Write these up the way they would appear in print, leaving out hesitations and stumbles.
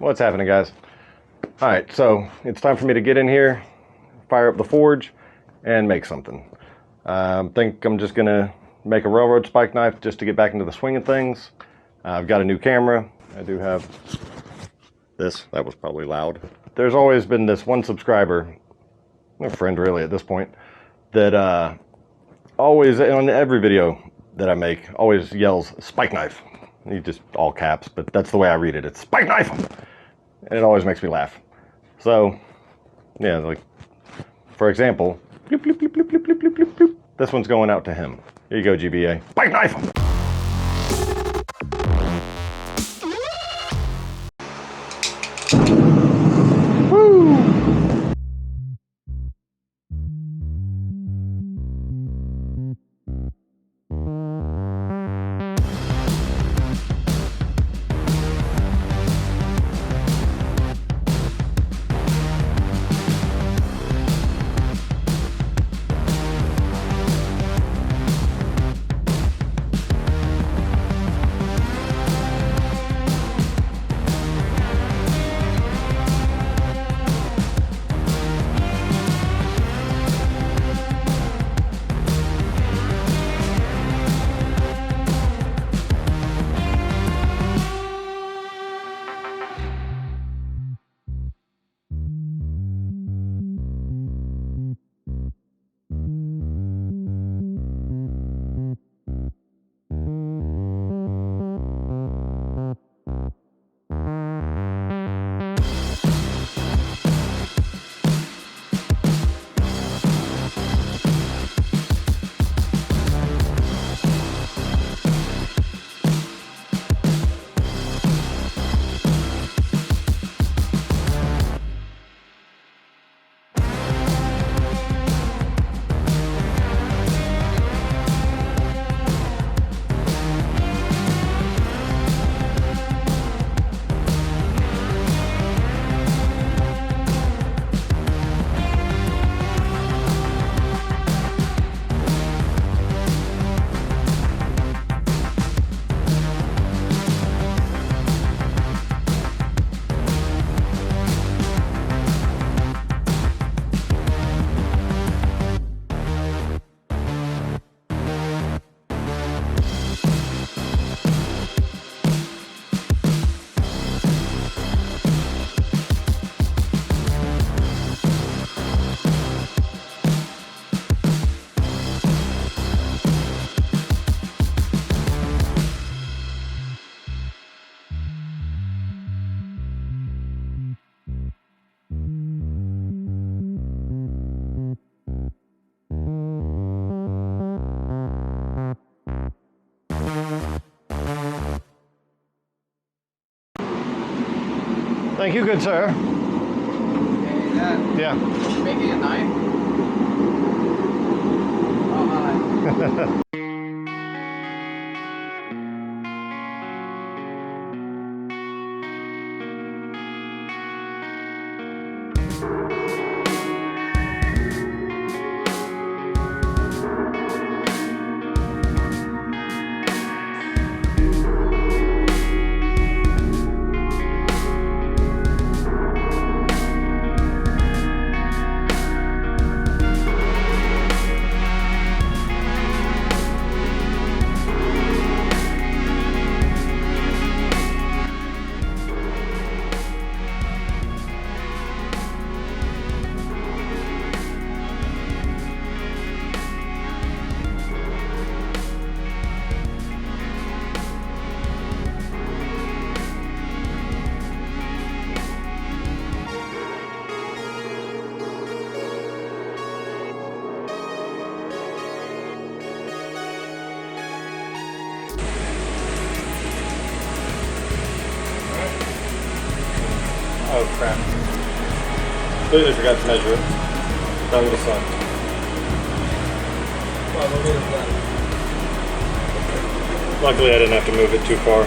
What's happening, guys? Alright, so it's time for me to get in here, fire up the forge, and make something. I think I'm just gonna make a railroad spike knife just to get back into the swing of things. I've got a new camera. I do have this. That was probably loud. There's always been this one subscriber, a friend really at this point, that always, on every video that I make, always yells, spike knife. He just, all caps, but that's the way I read it. It's spike knife! And it always makes me laugh. So, yeah, like, for example, bloop, bloop, bloop, bloop, bloop, bloop, bloop, bloop. This one's going out to him. Here you go, GBA. Spike knife! Woo! Thank you, good sir. Okay, Yeah. Making a knife? Oh, hi. Oh crap. Completely forgot to measure it. Down to the sun. Well, we'll leave it done. Luckily I didn't have to move it too far.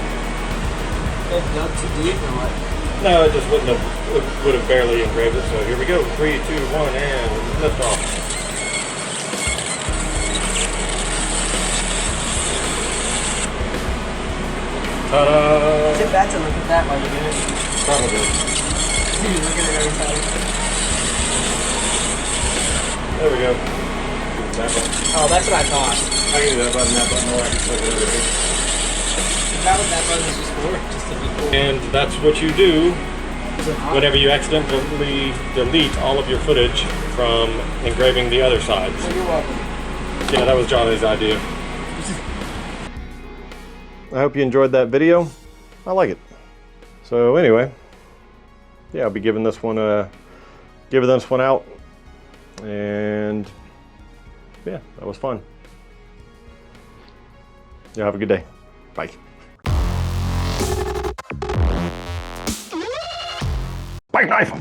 It's not too deep or what? No, it just wouldn't have, would have barely engraved it. So here we go. 3, 2, 1, and lift off. Ta-da! Sit back to look at that while you're doing it. Probably. You're looking at every time. There we go. That button. Oh, that's what I thought. I can do that button, or I can flip it over here. Is that what that button is just for? Just to be cool. And that's what you do Is it hot? whenever you accidentally delete all of your footage from engraving the other sides. Oh, you're welcome. Yeah, that was Johnny's idea. I hope you enjoyed that video. I like it. So anyway, yeah, I'll be giving this one out, and yeah, that was fun. Yeah, have a good day. Bye. Bike knife.